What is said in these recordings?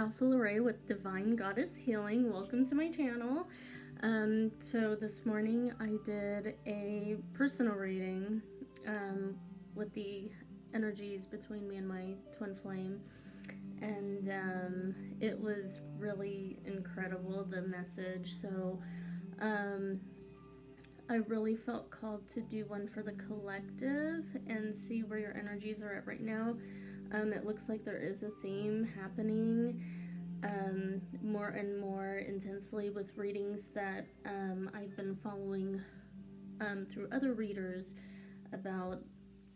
Alpha Lorraine with Divine Goddess Healing. Welcome to my channel. So this morning I did a personal reading with the energies between me and my twin flame, and it was really incredible, the message. So I really felt called to do one for the collective and see where your energies are at right now. It looks like there is a theme happening more and more intensely with readings that I've been following through other readers about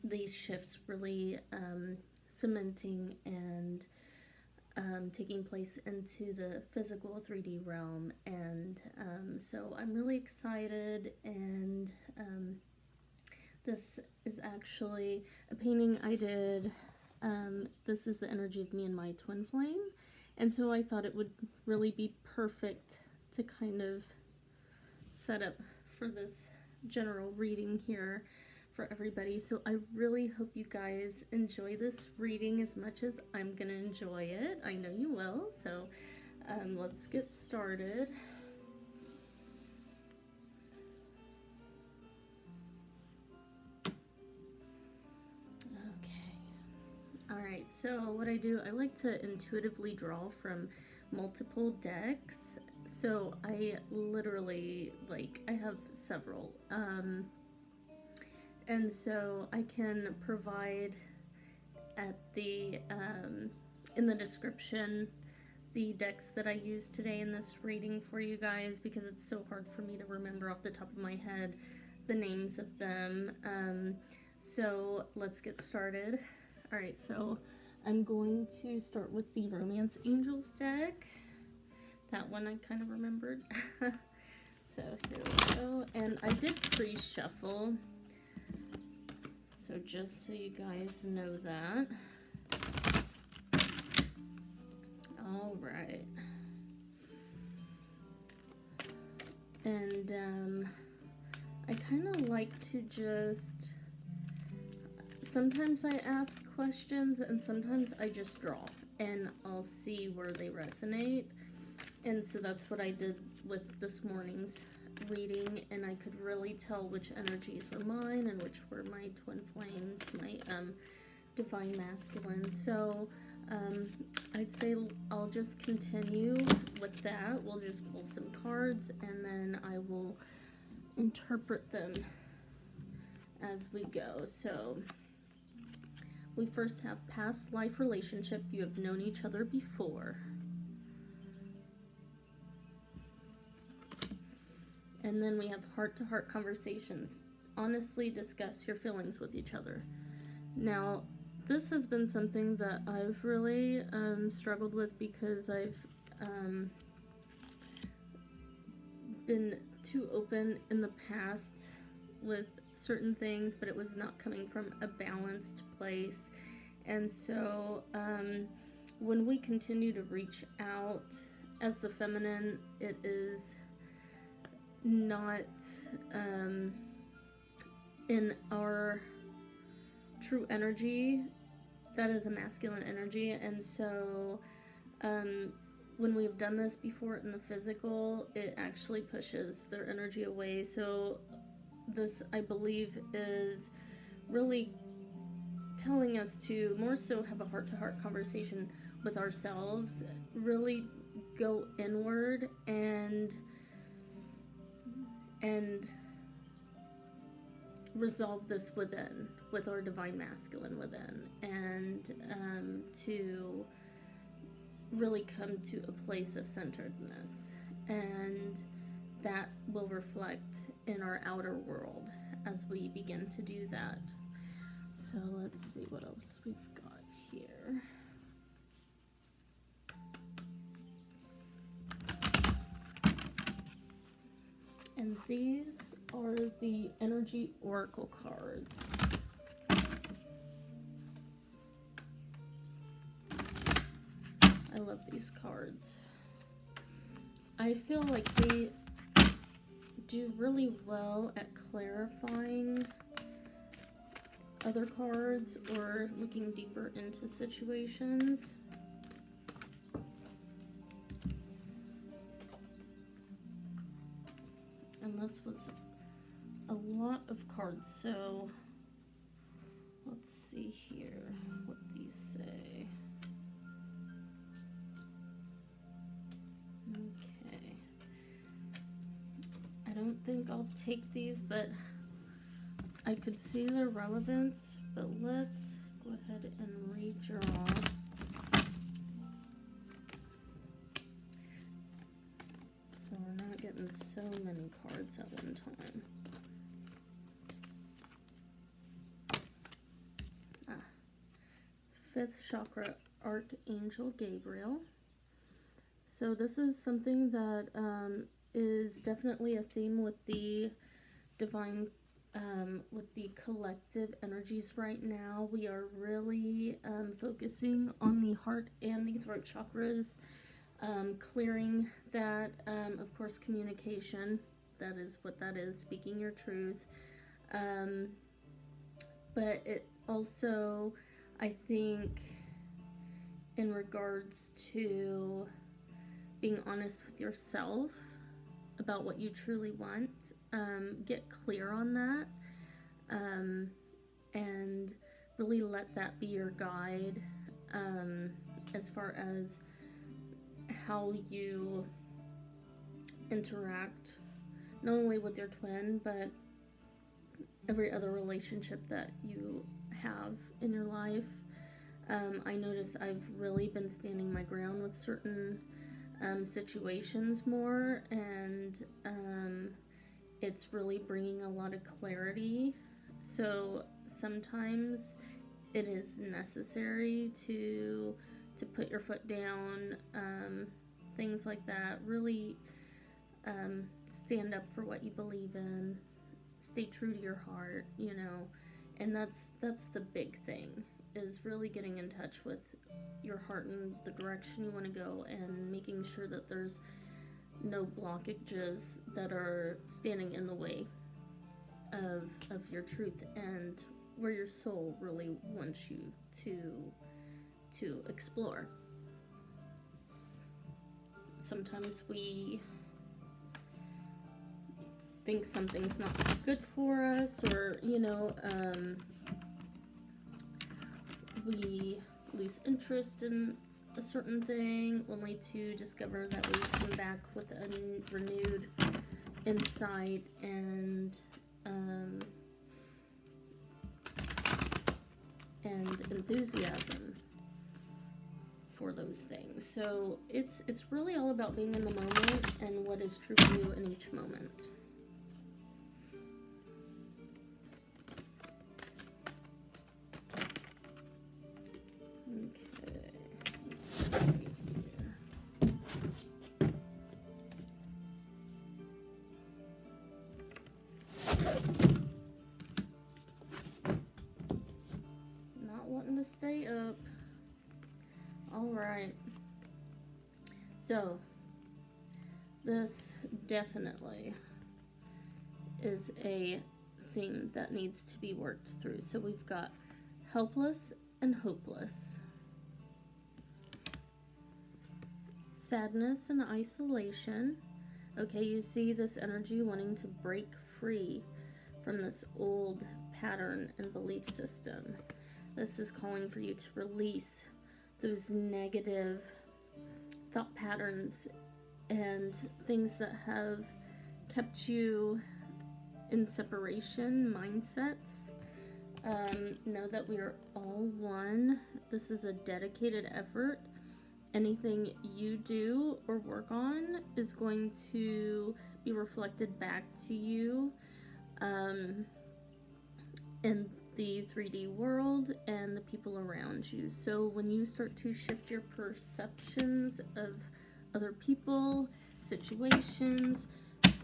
these shifts really cementing and taking place into the physical 3D realm. And so I'm really excited, and this is actually a painting I did. This is the energy of me and my twin flame, and so I thought it would really be perfect to kind of set up for this general reading here for everybody. So I really hope you guys enjoy this reading as much as I'm gonna enjoy it. I know you will. So let's get started. Alright, so what I do, I like to intuitively draw from multiple decks. So I literally, I have several. And so I can provide at the, in the description, the decks that I used today in this reading for you guys, because it's so hard for me to remember off the top of my head the names of them. So let's get started. Alright, so I'm going to start with the Romance Angels deck. That one I kind of remembered. So here we go. And I did pre-shuffle, so just so you guys know that. Alright. And I kind of like to just... Sometimes I ask questions and sometimes I just draw and I'll see where they resonate. And so that's what I did with this morning's reading, and I could really tell which energies were mine and which were my twin flames, my divine masculine. So I'd say I'll just continue with that. We'll just pull some cards and then I will interpret them as we go. So we first have past life relationship. You have known each other before. And then we have heart-to-heart conversations. Honestly discuss your feelings with each other. Now, this has been something that I've really struggled with, because I've been too open in the past with certain things, but it was not coming from a balanced place. And so when we continue to reach out as the feminine, it is not in our true energy. That is a masculine energy. And so when we've done this before in the physical, it actually pushes their energy away. So this, I believe, is really telling us to more so have a heart-to-heart conversation with ourselves, really go inward and resolve this within, with our divine masculine within, and to really come to a place of centeredness, and that will reflect in our outer world as we begin to do that. So let's see what else we've got here. And these are the energy oracle cards. I love these cards. I feel like they do really well at clarifying other cards or looking deeper into situations. this was a lot of cards, so let's see here what these say. Okay. I don't think I'll take these, but I could see their relevance, but let's go ahead and redraw. So we're not getting so many cards at one time. Fifth chakra, Archangel Gabriel. So this is something that is definitely a theme with the divine, with the collective energies right now. We are really focusing on the heart and the throat chakras, clearing that, of course, communication. That is what that is, speaking your truth. But it also, I think, in regards to being honest with yourself about what you truly want, get clear on that, and really let that be your guide, as far as how you interact, not only with your twin, but every other relationship that you have in your life. I notice I've really been standing my ground with certain situations more, and it's really bringing a lot of clarity. So sometimes it is necessary to put your foot down, things like that. Really stand up for what you believe in, stay true to your heart, you know, and that's the big thing, is really getting in touch with your heart and the direction you want to go, and making sure that there's no blockages that are standing in the way of your truth and where your soul really wants you to explore. Sometimes we think something's not good for us, or, you know, we lose interest in a certain thing, only to discover that we come back with a renewed insight and enthusiasm for those things. So it's really all about being in the moment and what is true for you in each moment. Stay up. All right. So this definitely is a theme that needs to be worked through. So we've got helpless and hopeless, sadness and isolation. Okay, you see this energy wanting to break free from this old pattern and belief system. This is calling for you to release those negative thought patterns and things that have kept you in separation mindsets. Know that we are all one. This is a dedicated effort. Anything you do or work on is going to be reflected back to you in the 3D world and the people around you. So when you start to shift your perceptions of other people, situations,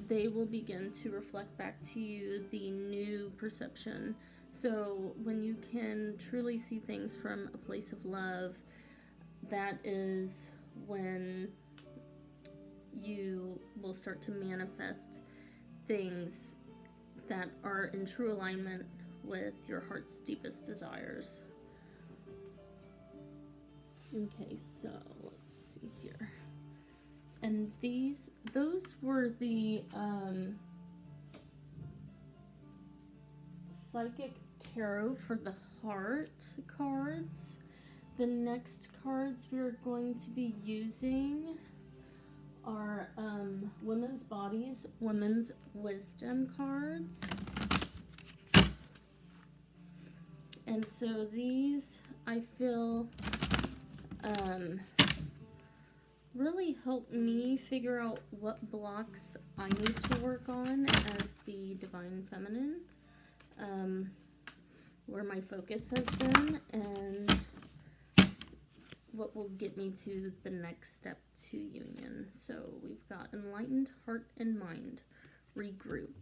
they will begin to reflect back to you the new perception. So when you can truly see things from a place of love, that is when you will start to manifest things that are in true alignment with your heart's deepest desires. Okay, so let's see here. And those were the Psychic Tarot for the Heart cards. The next cards we're going to be using are Women's Bodies, Women's Wisdom cards. And so these, I feel, really help me figure out what blocks I need to work on as the Divine Feminine, where my focus has been, and what will get me to the next step to union. So we've got Enlightened Heart and Mind, Regroup.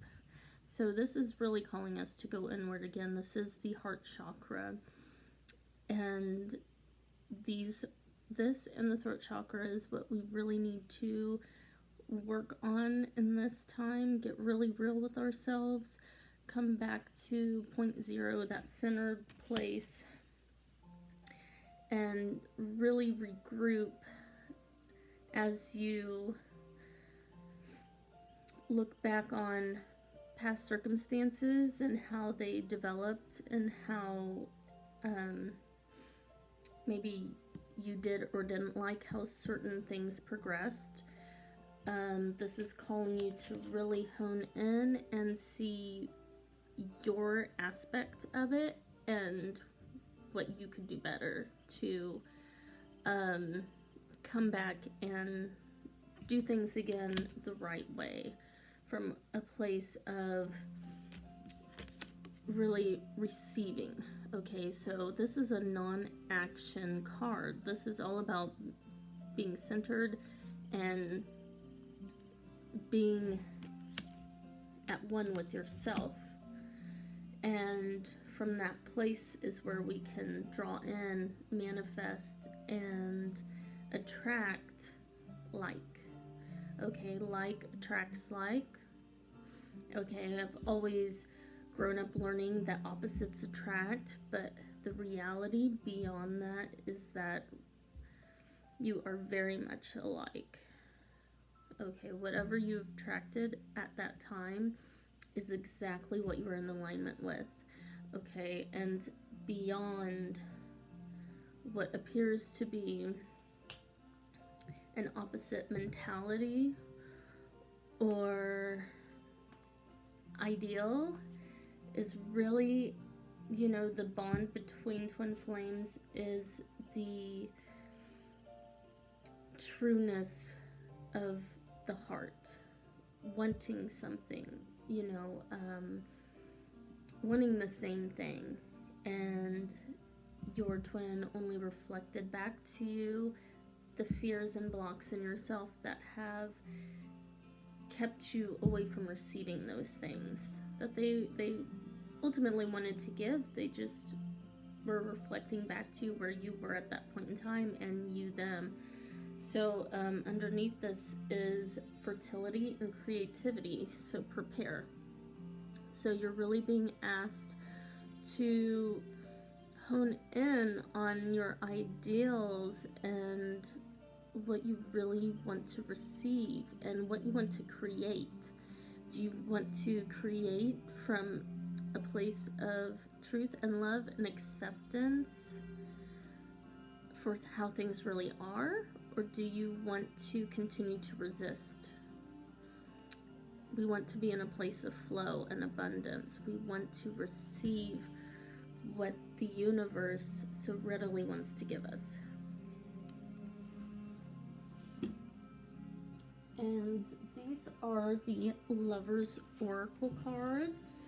So this is really calling us to go inward again. This is the heart chakra, and this and the throat chakra is what we really need to work on in this time. Get really real with ourselves, come back to point zero, that centered place, and really regroup as you look back on past circumstances and how they developed and how maybe you did or didn't like how certain things progressed. This is calling you to really hone in and see your aspect of it and what you could do better to come back and do things again the right way, from a place of really receiving. Okay, so this is a non-action card. This is all about being centered and being at one with yourself. And from that place is where we can draw in, manifest, and attract like. Okay, like attracts like. Okay, I've always grown up learning that opposites attract, but the reality beyond that is that you are very much alike. Okay, whatever you've attracted at that time is exactly what you were in alignment with. Okay, and beyond what appears to be an opposite mentality or ideal is really, you know, the bond between twin flames is the trueness of the heart, wanting something, you know, wanting the same thing, and your twin only reflected back to you the fears and blocks in yourself that have kept you away from receiving those things that they ultimately wanted to give. They just were reflecting back to you where you were at that point in time, and you them. So underneath this is fertility and creativity, so prepare. So you're really being asked to hone in on your ideals and what you really want to receive and what you want to create. Do you want to create from a place of truth and love and acceptance for how things really are, or do you want to continue to resist? We want to be in a place of flow and abundance. We want to receive what the universe so readily wants to give us. And these are the Lover's Oracle cards.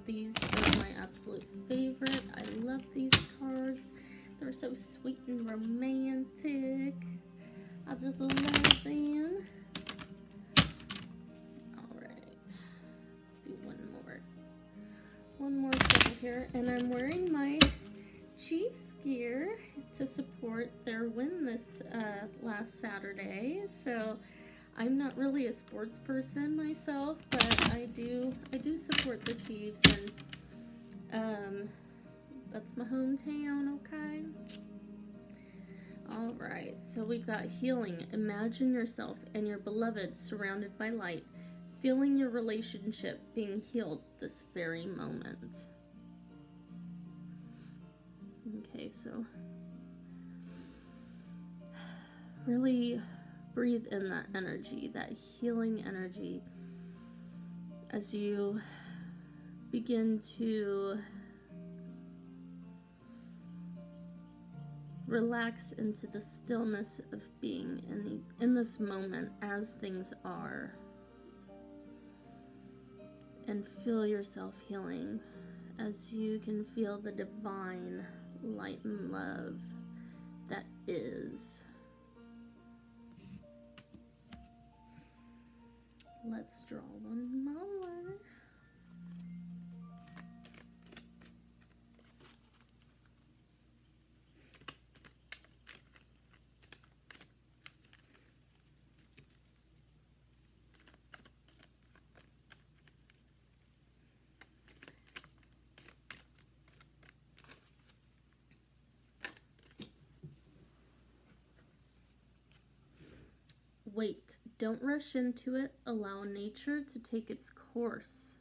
These are my absolute favorite. I love these cards. They're so sweet and romantic. I just love them. Alright. Do one more shuffle here. And I'm wearing my Chiefs gear to support their win this last Saturday. So I'm not really a sports person myself, but I do support the Chiefs, and that's my hometown, okay? Alright, so we've got healing. Imagine yourself and your beloved surrounded by light, feeling your relationship being healed this very moment. Okay, so really breathe in that energy, that healing energy, as you begin to relax into the stillness of being in this moment as things are, and feel yourself healing as you can feel the divine light and love that is. Let's draw one more. Wait, don't rush into it. Allow nature to take its course.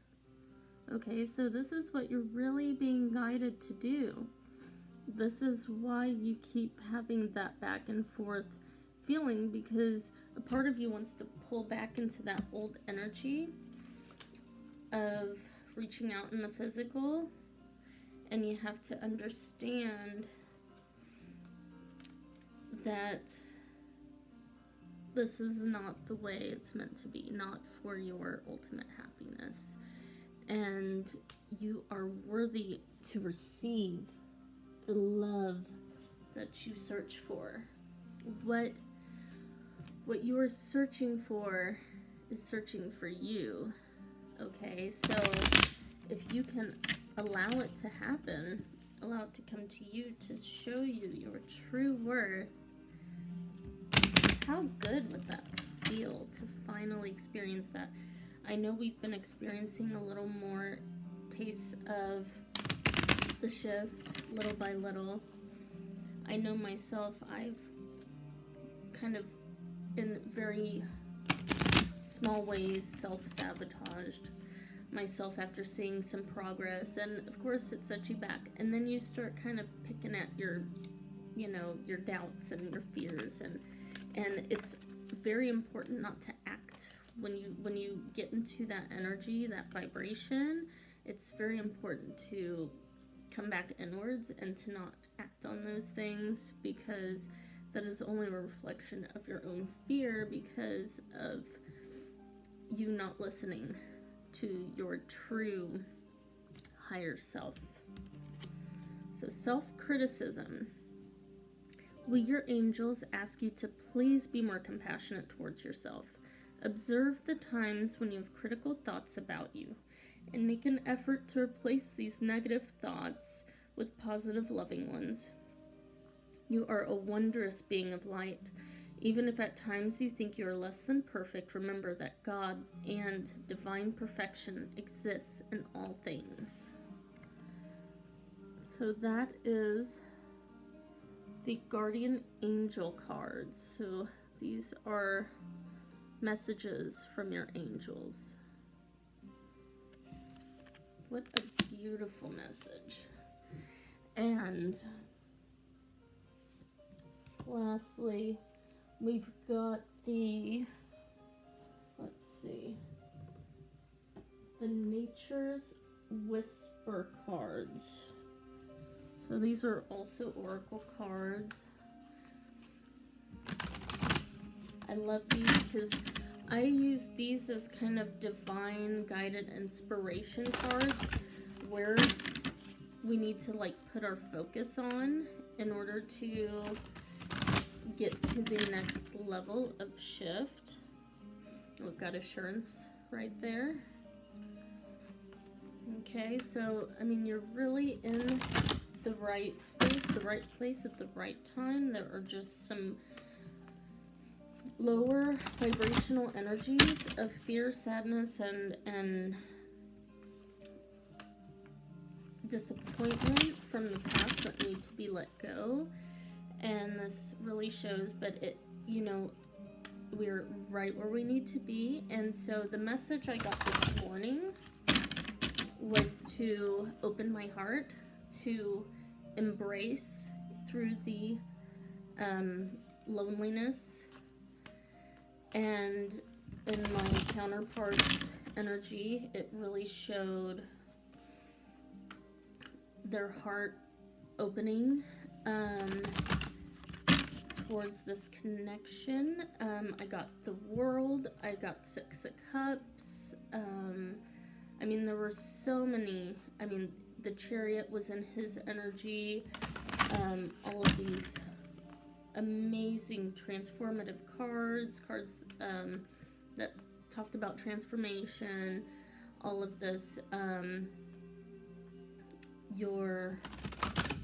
Okay, so this is what you're really being guided to do. This is why you keep having that back and forth feeling, because a part of you wants to pull back into that old energy of reaching out in the physical, and you have to understand that this is not the way it's meant to be, not for your ultimate happiness. And you are worthy to receive the love that you search for. What you are searching for is searching for you. Okay, so if you can allow it to happen, allow it to come to you, to show you your true worth, how good would that feel to finally experience that? I know we've been experiencing a little more tastes of the shift little by little. I know myself, I've kind of in very small ways self-sabotaged myself after seeing some progress, and of course it sets you back, and then you start kind of picking at your doubts and your fears, and it's very important not to act when you get into that energy, that vibration. It's very important to come back inwards and to not act on those things, because that is only a reflection of your own fear, because of you not listening to your true higher self. So self-criticism. Will your angels ask you to please be more compassionate towards yourself? Observe the times when you have critical thoughts about you, and make an effort to replace these negative thoughts with positive, loving ones. You are a wondrous being of light. Even if at times you think you are less than perfect, remember that God and divine perfection exists in all things. So that is the guardian angel cards. So these are messages from your angels. What a beautiful message. And lastly, we've got the, the Nature's Whisper cards. So these are also oracle cards. I love these because I use these as kind of divine guided inspiration cards, where we need to put our focus on in order to get to the next level of shift. We've got assurance right there. Okay, so I mean, you're really in the right space, the right place at the right time. There are just some lower vibrational energies of fear, sadness, and disappointment from the past that need to be let go. And this really shows, but it, we're right where we need to be. And so the message I got this morning was to open my heart, to embrace through the loneliness. And in my counterpart's energy, it really showed their heart opening towards this connection. I got the World, I got 6 of Cups. I mean, there were so many. I mean, the Chariot was in his energy. All of these amazing transformative cards that talked about transformation, all of this.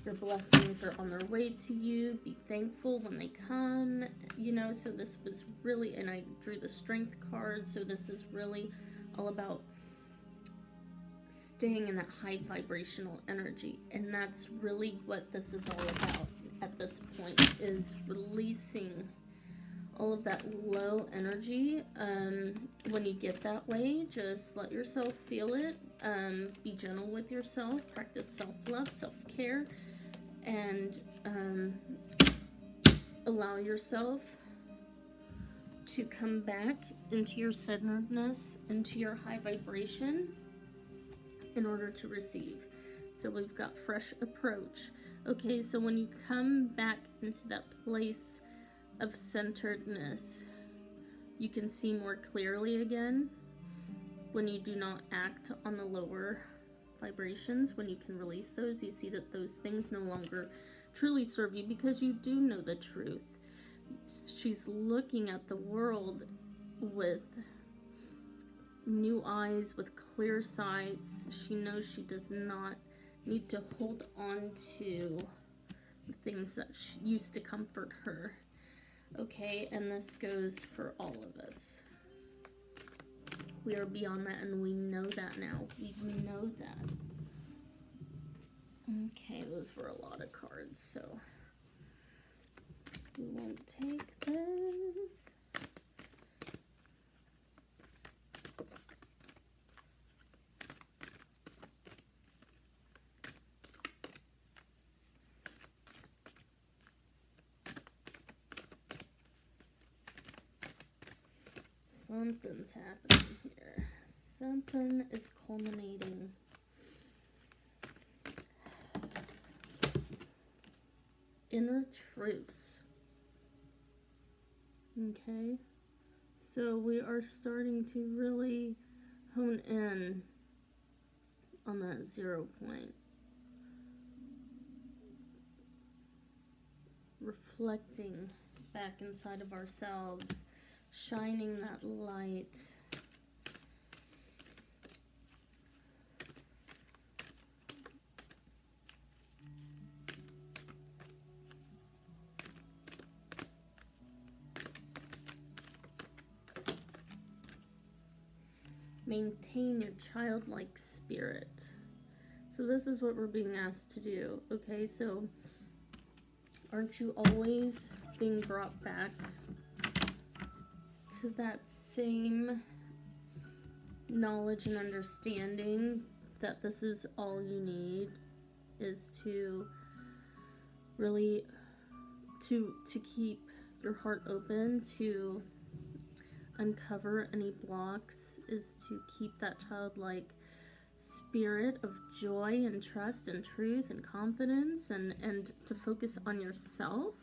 Your blessings are on their way to you. Be thankful when they come, you know. So this was really, and I drew the Strength card, so this is really all about staying in that high vibrational energy, and that's really what this is all about at this point, is releasing all of that low energy. When you get that way, just let yourself feel it. Be gentle with yourself, practice self-love, self-care, and allow yourself to come back into your centeredness, into your high vibration in order to receive. So we've got fresh approach. Okay, so when you come back into that place of centeredness, you can see more clearly again. When you do not act on the lower vibrations, when you can release those, you see that those things no longer truly serve you, because you do know the truth. She's looking at the world with new eyes, with clear sights. She knows she does not need to hold on to the things that used to comfort her. Okay, and this goes for all of us. We are beyond that, and we know that now. We know that. Okay, those were a lot of cards, so we won't take those. Something's happening here. Something is culminating. Inner truths. Okay. So we are starting to really hone in on that 0 point. Reflecting back inside of ourselves, shining that light. Maintain your childlike spirit. So this is what we're being asked to do. Okay, so aren't you always being brought back to that same knowledge and understanding that this is all you need, is to really to keep your heart open, to uncover any blocks, is to keep that childlike spirit of joy and trust and truth and confidence, and to focus on yourself,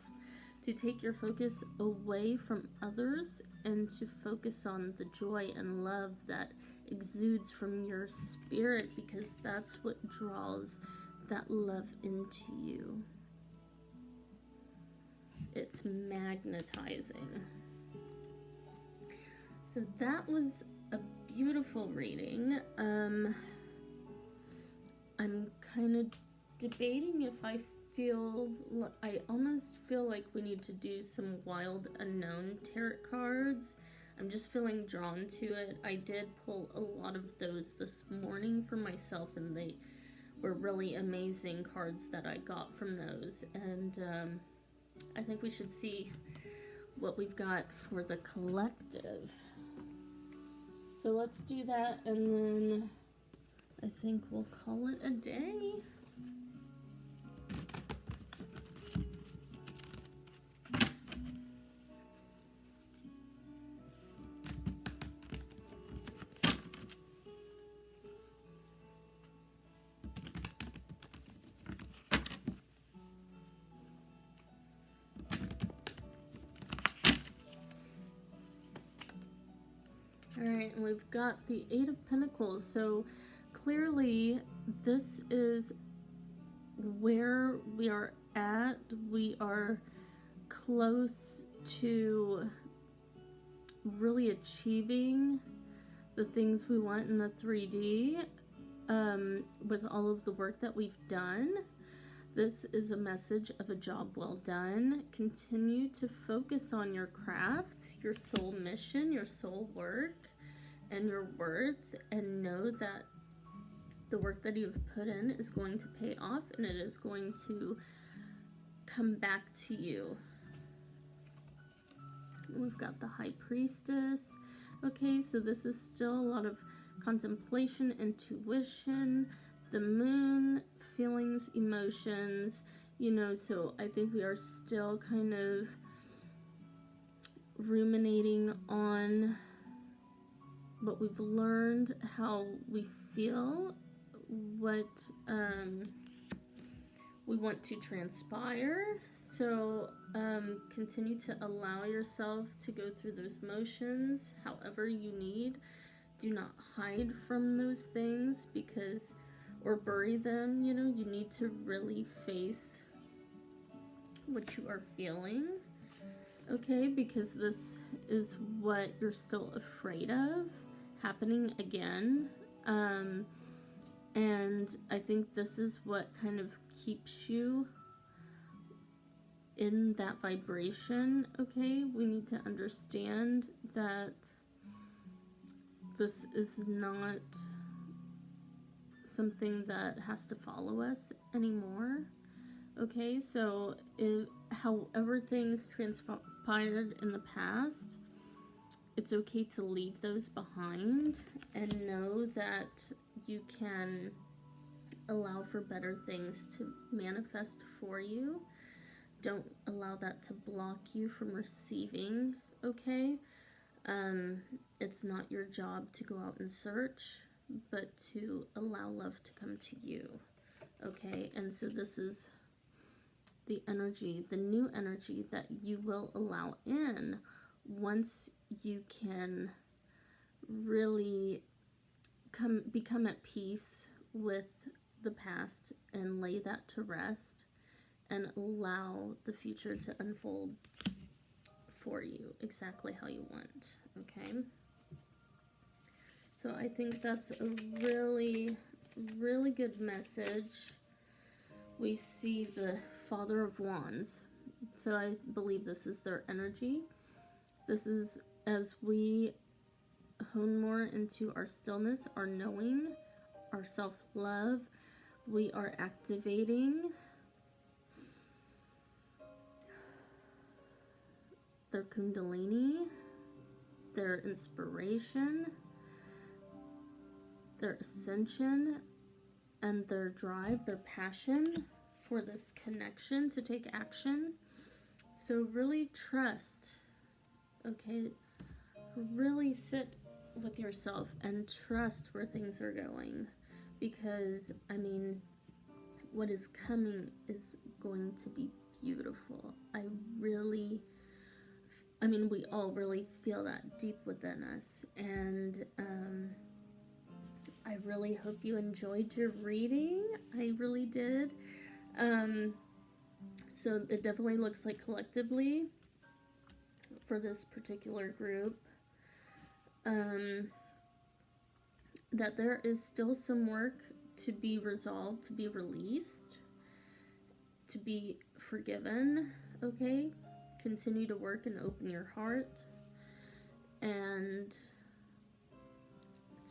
to take your focus away from others and to focus on the joy and love that exudes from your spirit, because that's what draws that love into you. It's magnetizing. So that was a beautiful reading. I'm kind of debating if I almost feel like we need to do some Wild Unknown tarot cards. I'm just feeling drawn to it. I did pull a lot of those this morning for myself, and they were really amazing cards that I got from those. And I think we should see what we've got for the collective. So let's do that, and then I think we'll call it a day. Alright, and we've got the Eight of Pentacles. So clearly this is where we are at. We are close to really achieving the things we want in the 3D with all of the work that we've done. This is a message of a job well done. Continue to focus on your craft, your soul mission, your soul work, and your worth, and know that the work that you've put in is going to pay off, and it is going to come back to you. We've got the High Priestess. Okay, so this is still a lot of contemplation, intuition, the Moon, feelings, emotions, you know, so I think we are still kind of ruminating on what we've learned, how we feel, what we want to transpire. So continue to allow yourself to go through those motions however you need. Do not hide from those things because, or bury them, you know, you need to really face what you are feeling, okay, because this is what you're still afraid of happening again. And I think this is what kind of keeps you in that vibration, okay? We need to understand that this is not something that has to follow us anymore, okay? So however things transpired in the past, it's okay to leave those behind and know that you can allow for better things to manifest for you. Don't allow that to block you from receiving, okay? It's not your job to go out and search, but to allow love to come to you, okay? And so this is the energy, the new energy that you will allow in once you can really become at peace with the past and lay that to rest and allow the future to unfold for you exactly how you want, okay? So I think that's a really, really good message. We see the Father of Wands. So I believe this is their energy. This is as we hone more into our stillness, our knowing, our self-love, we are activating their Kundalini, their inspiration, their ascension, and their drive, their passion for this connection to take action. So really trust, okay? Really sit with yourself and trust where things are going, because I mean, what is coming is going to be beautiful. I mean, we all really feel that deep within us, and I really hope you enjoyed your reading. I really did. So it definitely looks like collectively for this particular group, that there is still some work to be resolved, to be released, to be forgiven, okay? Continue to work and open your heart and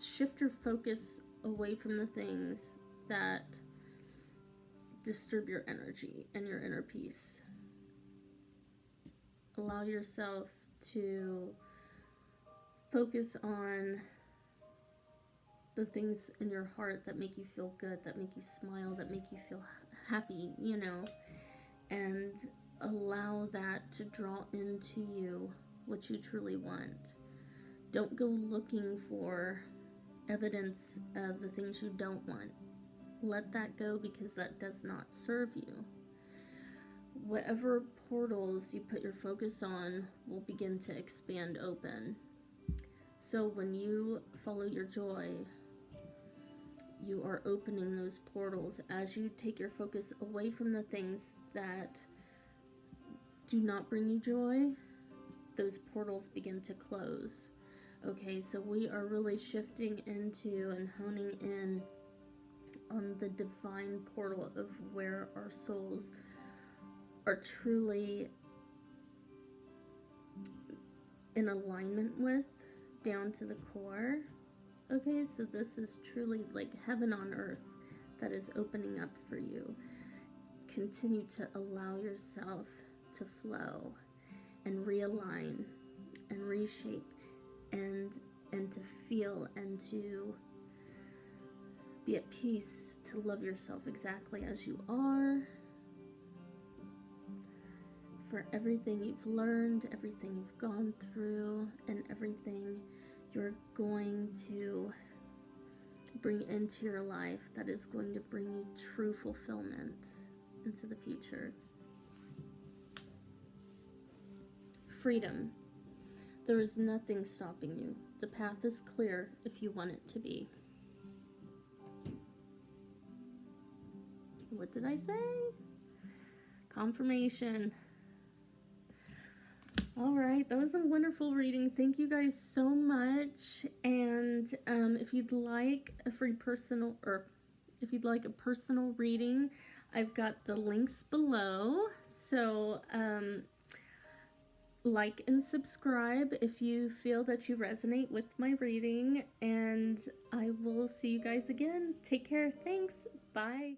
shift your focus away from the things that disturb your energy and your inner peace. Allow yourself to focus on the things in your heart that make you feel good, that make you smile, that make you feel happy, you know, and allow that to draw into you what you truly want. Don't go looking for evidence of the things you don't want. Let that go, because that does not serve you. Whatever portals you put your focus on will begin to expand open. So when you follow your joy, you are opening those portals. As you take your focus away from the things that do not bring you joy, those portals begin to close. Okay, so we are really shifting into and honing in on the divine portal of where our souls are truly in alignment with, down to the core. Okay, so this is truly like heaven on earth that is opening up for you. Continue to allow yourself to flow and realign and reshape and to feel and to be at peace, to love yourself exactly as you are, for everything you've learned, everything you've gone through, and everything you're going to bring into your life that is going to bring you true fulfillment into the future. Freedom. There is nothing stopping you. The path is clear if you want it to be. What did I say? Confirmation. All right, that was a wonderful reading. Thank you guys so much. And if you'd like a free personal, or if you'd like a personal reading, I've got the links below. So like and subscribe if you feel that you resonate with my reading. And I will see you guys again. Take care. Thanks. Bye.